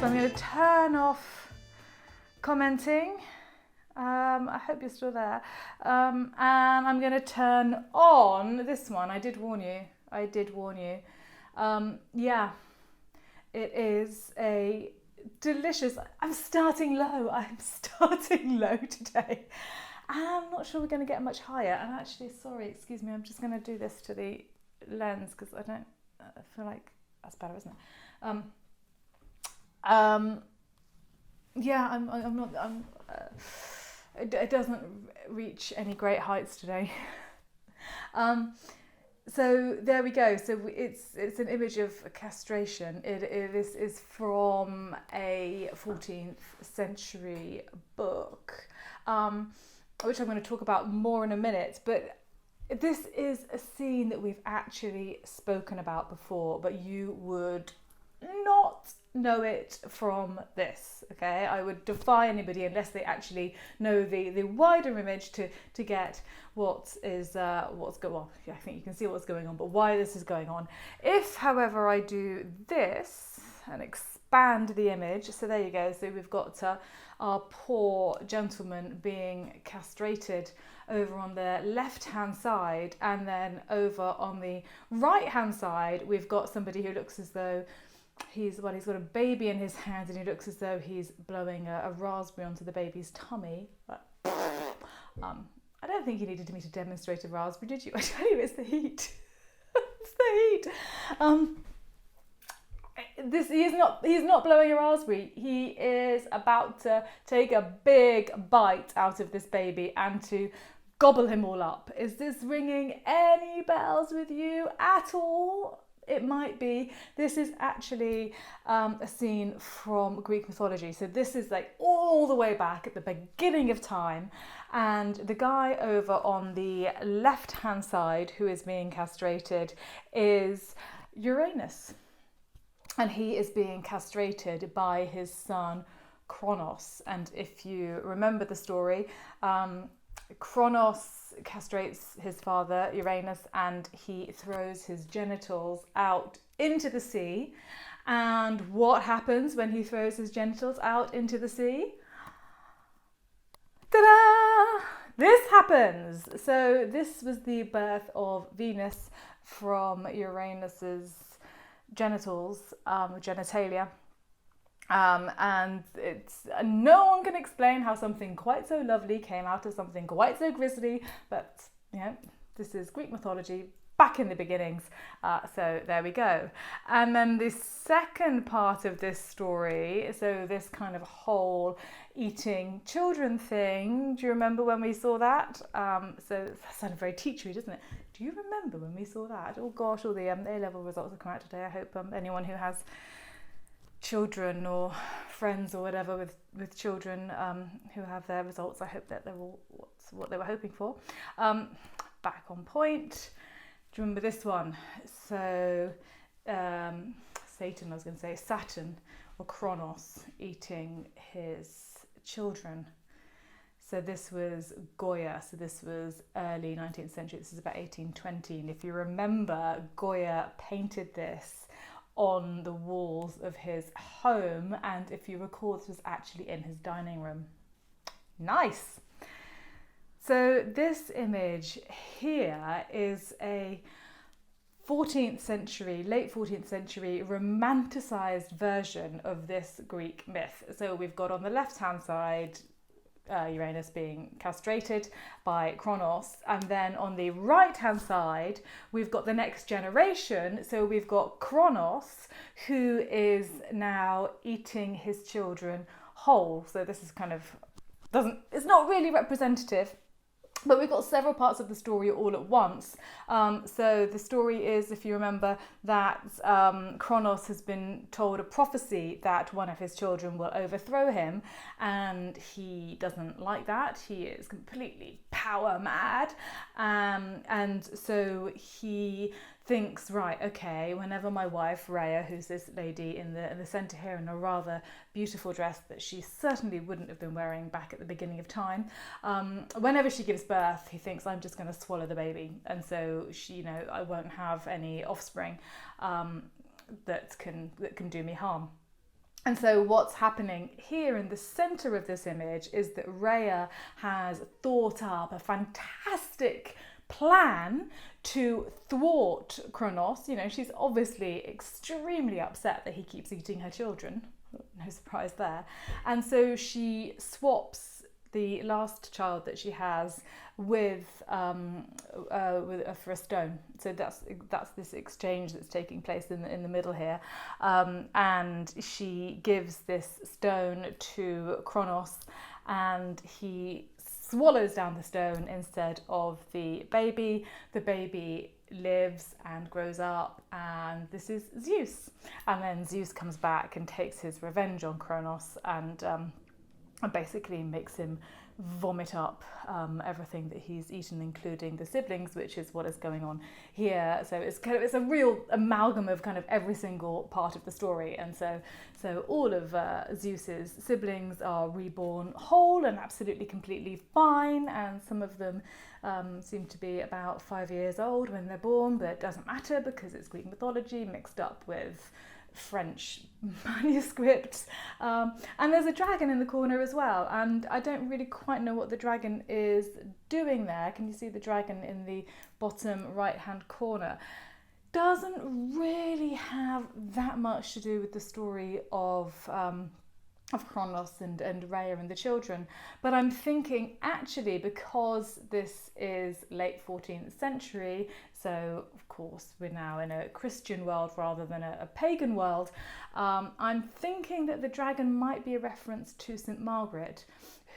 So I'm going to turn off commenting. I hope you're still there. And I'm going to turn on this one. I did warn you. Yeah, it is a delicious. I'm starting low today. I'm not sure we're going to get much higher. I'm actually sorry, excuse me. I'm just going to do this to the lens because I feel like that's better, isn't it? Yeah, I'm not. It doesn't reach any great heights today. So there we go. So it's an image of castration. This is from a 14th century book, which I'm going to talk about more in a minute. But this is a scene that we've actually spoken about before, but you would not know it from this. Okay, I would defy anybody unless they actually know the wider image to get what's going on. I think you can see what's going on, but why this is going on. If, however, I do this and expand the image, so there you go. So we've got our poor gentleman being castrated over on the left hand side, and then over on the right hand side we've got somebody who looks as though he's got a baby in his hand, and he looks as though he's blowing a raspberry onto the baby's tummy. But, I don't think you needed me to demonstrate a raspberry, did you? I tell you, it's the heat. It's the heat. He's not blowing a raspberry. He is about to take a big bite out of this baby and to gobble him all up. Is this ringing any bells with you at all? It might be. This is actually a scene from Greek mythology. So this is like all the way back at the beginning of time. And the guy over on the left-hand side who is being castrated is Uranus. And he is being castrated by his son Kronos. And if you remember the story, Kronos castrates his father Uranus, and he throws his genitals out into the sea. And what happens when he throws his genitals out into the sea? Ta-da! This happens. So this was the birth of Venus from Uranus's genitals, genitalia. And it's no one can explain how something quite so lovely came out of something quite so grisly, but this is Greek mythology back in the beginnings. So there we go. And then the second part of this story, so this kind of whole eating children thing, do you remember when we saw that? So that sounded very teachery, doesn't it? Do you remember when we saw that? Oh gosh, all the A-level results have come out today. I hope anyone who has children or friends or whatever with children who have their results, I hope that they're all what they were hoping for. Back on point. Do you remember this one? So Saturn or Kronos eating his children. So this was Goya. So this was early 19th century. This is about 1820. And if you remember, Goya painted this on the walls of his home, and if you recall, this was actually in his dining room. Nice. So this image here is a 14th century, late 14th century romanticized version of this Greek myth. So we've got on the left hand side Uranus being castrated by Kronos, and then on the right hand side we've got the next generation. So we've got Kronos, who is now eating his children whole. So this is it's not really representative, but we've got several parts of the story all at once. So the story is, if you remember, that Kronos has been told a prophecy that one of his children will overthrow him, and he doesn't like that. He is completely power mad, and so he thinks, right, okay, whenever my wife Rhea, who's this lady in the centre here in a rather beautiful dress that she certainly wouldn't have been wearing back at the beginning of time, whenever she gives birth, he thinks, I'm just going to swallow the baby, and so she, I won't have any offspring that can do me harm. And so what's happening here in the center of this image is that Rhea has thought up a fantastic plan to thwart Kronos. You know, she's obviously extremely upset that he keeps eating her children. No surprise there. And so she swaps the last child that she has for a stone. So that's this exchange that's taking place in the middle here, and she gives this stone to Kronos, and he swallows down the stone instead of the baby. The baby lives and grows up, and this is Zeus. And then Zeus comes back and takes his revenge on Kronos, and basically makes him vomit up everything that he's eaten, including the siblings, which is what is going on here. So it's a real amalgam of kind of every single part of the story. And so all of Zeus's siblings are reborn whole and absolutely completely fine, and some of them seem to be about 5 years old when they're born, but it doesn't matter because it's Greek mythology mixed up with French manuscripts, and there's a dragon in the corner as well, and I don't really quite know what the dragon is doing there. Can you see the dragon in the bottom right hand corner? Doesn't really have that much to do with the story of Kronos and Rhea and the children, but I'm thinking actually because this is late 14th century, so of course we're now in a Christian world rather than a pagan world, I'm thinking that the dragon might be a reference to St. Margaret,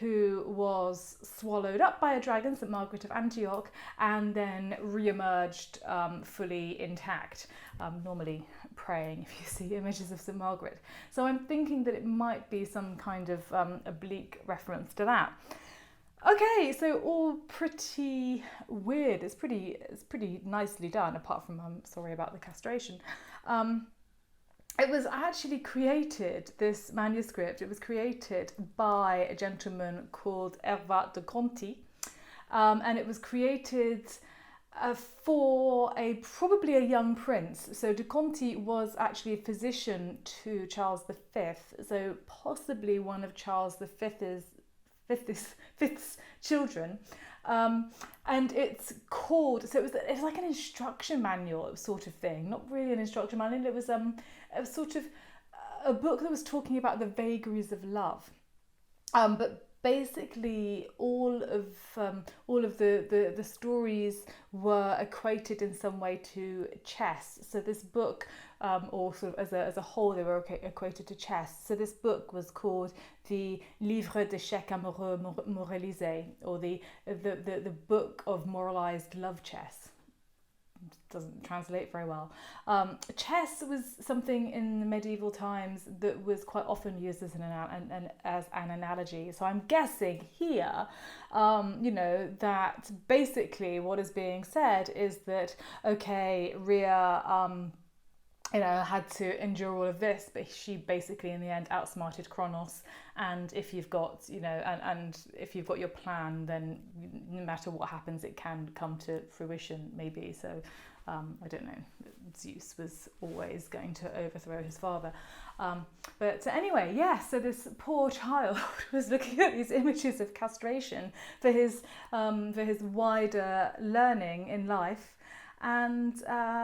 who was swallowed up by a dragon, St. Margaret of Antioch, and then re-emerged fully intact, normally praying if you see images of St. Margaret. So I'm thinking that it might be some kind of oblique reference to that. Okay, so all pretty weird. It's pretty nicely done, apart from I'm sorry about the castration. It was actually created, this manuscript, it was created by a gentleman called Hervat de Conti, and it was created for probably a young prince. So de Conti was actually a physician to Charles V, so possibly one of Charles V's children. And it's called, so it was like an instruction manual sort of thing, not really an instruction manual, it was sort of a book that was talking about the vagaries of love. But basically all of the stories were equated in some way to chess. So this book, or sort of as a whole, they were equated to chess. So this book was called the Livre d'échecs amoureux moralisé, or the book of moralized love chess. Doesn't translate very well. Chess was something in the medieval times that was quite often used as an analogy. So I'm guessing here, that basically what is being said is that, okay, Rhea, had to endure all of this, but she basically in the end outsmarted Kronos. And if you've got, and if you've got your plan, then no matter what happens, it can come to fruition, maybe. So I don't know, Zeus was always going to overthrow his father. But anyway, so this poor child was looking at these images of castration for his wider learning in life, and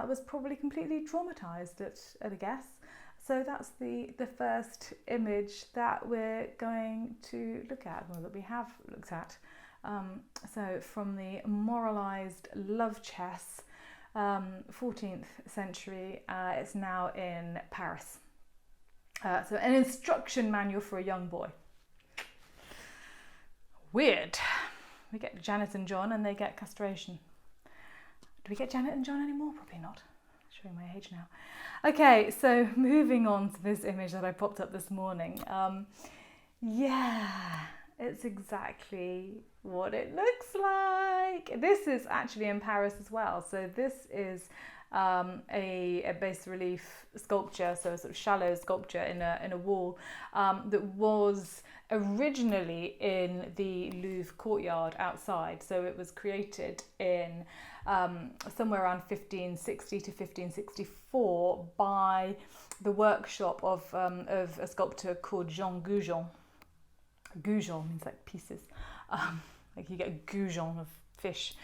was probably completely traumatized at a guess. So that's the first image that we're going to look at, or that we have looked at. So from the moralized love chess, 14th century, it's now in Paris. So an instruction manual for a young boy. Weird. We get Janet and John and they get castration. Do we get Janet and John anymore? Probably not. Showing my age now. Okay, so moving on to this image that I popped up this morning. It's exactly what it looks like. This is actually in Paris as well. So this is a bas relief sculpture, so a sort of shallow sculpture in a wall that was originally in the Louvre courtyard outside. So it was created in somewhere around 1560 to 1564 by the workshop of a sculptor called Jean Goujon. Goujon means like pieces, like you get a goujon of fish.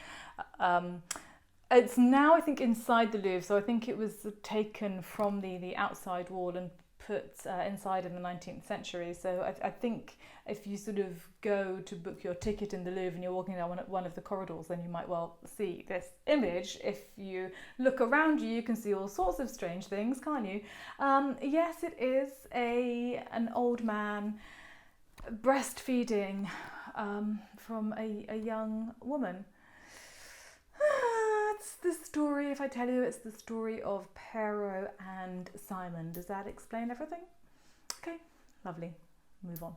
It's now, I think, inside the Louvre, so I think it was taken from the outside wall and put inside in the 19th century. So I think if you sort of go to book your ticket in the Louvre and you're walking down one of the corridors, then you might well see this image. If you look around you, you can see all sorts of strange things, can't you? Yes, it is an old man breastfeeding from a young woman. It's the story, if I tell you, it's the story of Pero and Simon. Does that explain everything? Okay, lovely. Move on.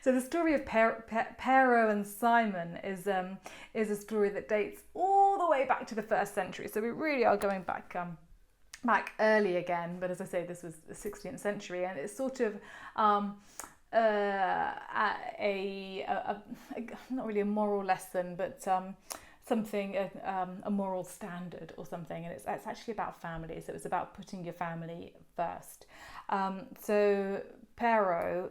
So the story of Pero and Simon is a story that dates all the way back to the 1st century. So we really are going back early again. But as I say, this was the 16th century, and it's sort of not really a moral lesson, but something, a moral standard or something, and it's actually about family. So it's about putting your family first. So Pero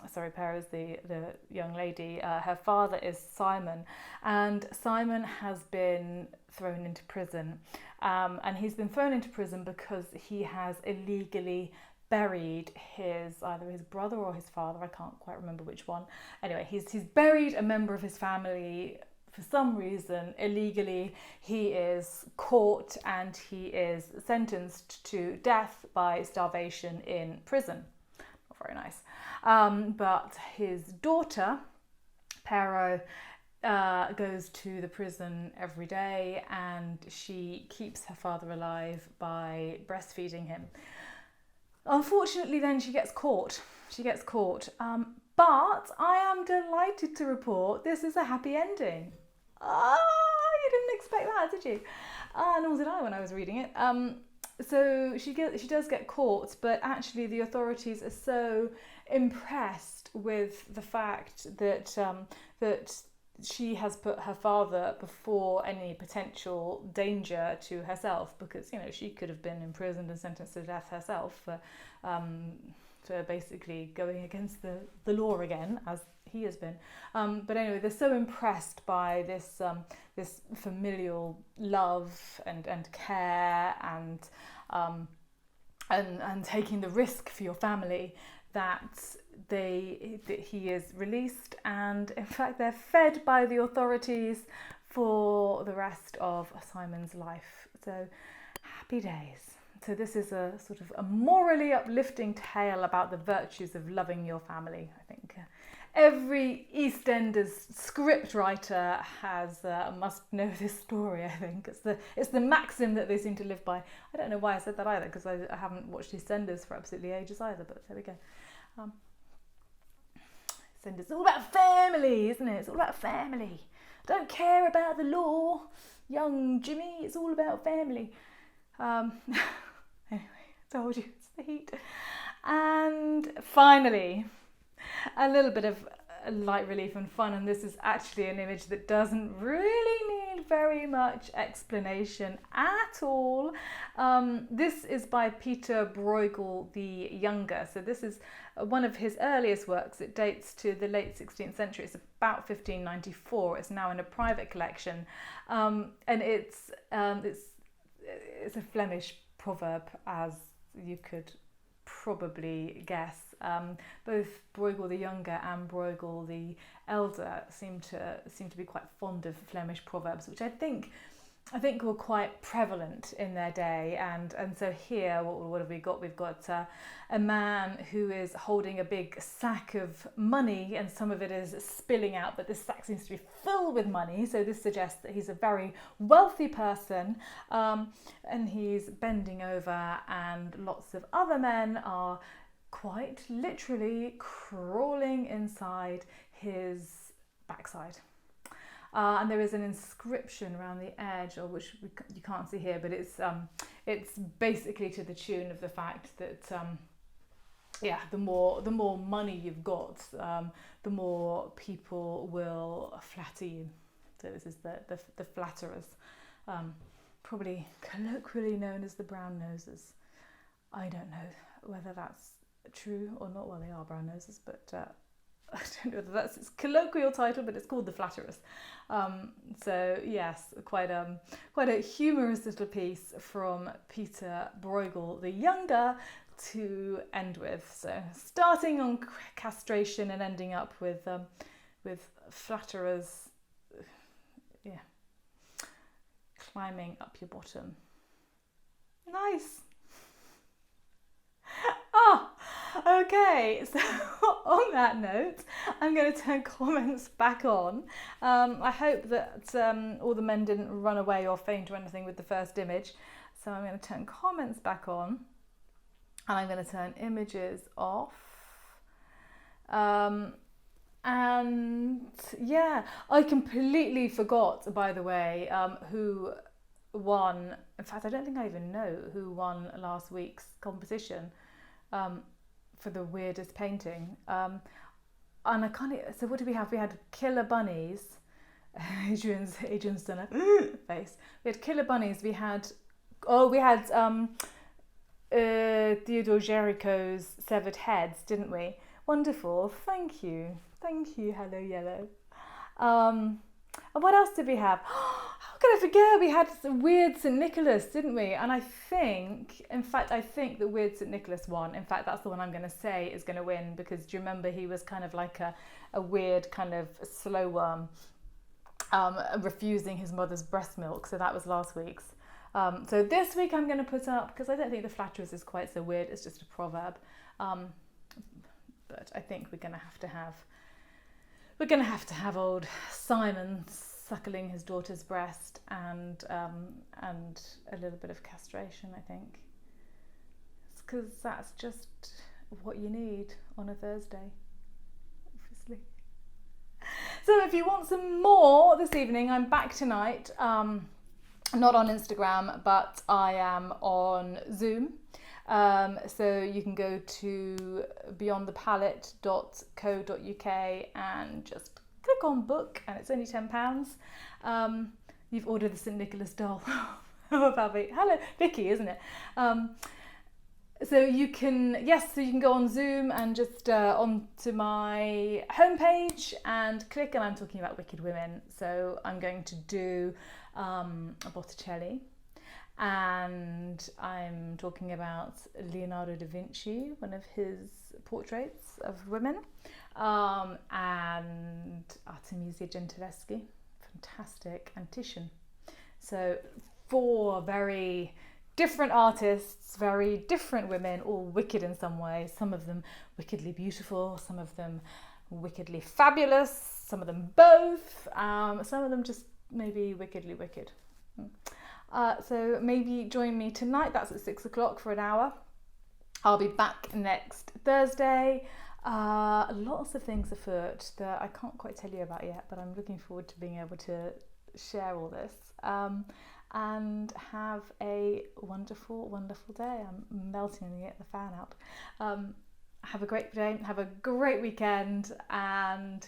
is the young lady. Her father is Simon, and Simon has been thrown into prison, and he's been thrown into prison because he has illegally buried either his brother or his father. I can't quite remember which one. Anyway, he's buried a member of his family for some reason illegally. He is caught and he is sentenced to death by starvation in prison. Not very nice. But his daughter, Pero, goes to the prison every day, and she keeps her father alive by breastfeeding him. Unfortunately, then she gets caught. But I am delighted to report this is a happy ending. You didn't expect that, did you? Nor did I when I was reading it. So she does get caught, but actually the authorities are so impressed with the fact that she has put her father before any potential danger to herself, because she could have been imprisoned and sentenced to death herself for basically going against the law again, as he has been. But anyway, they're so impressed by this familial love and care and taking the risk for your family that he is released, and in fact they're fed by the authorities for the rest of Simon's life. So happy days. So this is a sort of a morally uplifting tale about the virtues of loving your family. I think every EastEnders script writer must know this story. I think it's the maxim that they seem to live by. I don't know why I said that either, because I haven't watched EastEnders for absolutely ages either, but there we go. It's all about family, isn't it? It's all about family. I don't care about the law, young Jimmy. It's all about family. Anyway, I told you it's the heat. And finally, a little bit of light relief and fun, and this is actually an image that doesn't really need very much explanation at all. This is by Peter Bruegel the Younger. So this is one of his earliest works. It dates to the late 16th century. It's about 1594. It's now in a private collection, and it's a Flemish proverb, as you could probably guess. Both Bruegel the Younger and Bruegel the Elder seem to be quite fond of Flemish proverbs, which I think were quite prevalent in their day. And so here, what have we got? We've got a man who is holding a big sack of money, and some of it is spilling out, but this sack seems to be filled with money. So this suggests that he's a very wealthy person, and he's bending over, and lots of other men are quite literally crawling inside his backside. And there is an inscription around the edge, or which you can't see here, but it's basically to the tune of the fact that the more money you've got, the more people will flatter you. So this is the flatterers, probably colloquially known as the brown noses. I don't know whether that's true or not. Well, they are brown noses, but I don't know whether that's its colloquial title, but it's called the flatterers. So yes, quite a humorous little piece from Peter Bruegel the Younger to end with. So starting on castration and ending up with flatterers, climbing up your bottom. Nice. Okay, so on that note, I'm going to turn comments back on. I hope that all the men didn't run away or faint or anything with the first image. So I'm going to turn comments back on, and I'm going to turn images off. And yeah, I completely forgot, by the way, who won. In fact, I don't think I even know who won last week's competition for the weirdest painting. And I can't. So what did we have? We had killer bunnies. Adrian's done a face. We had killer bunnies. We had Theodore Jericho's severed heads, didn't we? Wonderful. Thank you. Hello, Yellow. And what else did we have? How could I forget? We had some weird St. Nicholas, didn't we? And I think the weird St. Nicholas one, in fact, that's the one I'm going to say is going to win, because do you remember he was kind of like a weird kind of slow worm, refusing his mother's breast milk. So that was last week's. So this week I'm going to put up, because I don't think the flatterers is quite so weird, it's just a proverb. But I think we're going to have to have old Simon suckling his daughter's breast and a little bit of castration, I think. It's because that's just what you need on a Thursday, obviously. So if you want some more this evening, I'm back tonight. Not on Instagram, but I am on Zoom. So you can go to beyondthepalette.co.uk and just click on book, and it's only £10. You've ordered the St. Nicholas doll. Hello, Vicky, isn't it? So you can go on Zoom and just onto my homepage and click, and I'm talking about Wicked Women. So I'm going to do a Botticelli. And I'm talking about Leonardo da Vinci, one of his portraits of women, and Artemisia Gentileschi, fantastic, and Titian. So 4 very different artists, very different women, all wicked in some way. Some of them wickedly beautiful, some of them wickedly fabulous, some of them both, some of them just maybe wickedly wicked. So maybe join me tonight. That's at 6 o'clock for an hour. I'll be back next Thursday. Lots of things afoot that I can't quite tell you about yet, but I'm looking forward to being able to share all this and have a wonderful, wonderful day. I'm melting to get the fan out. Have a great day. Have a great weekend. And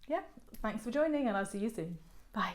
yeah, thanks for joining, and I'll see you soon. Bye.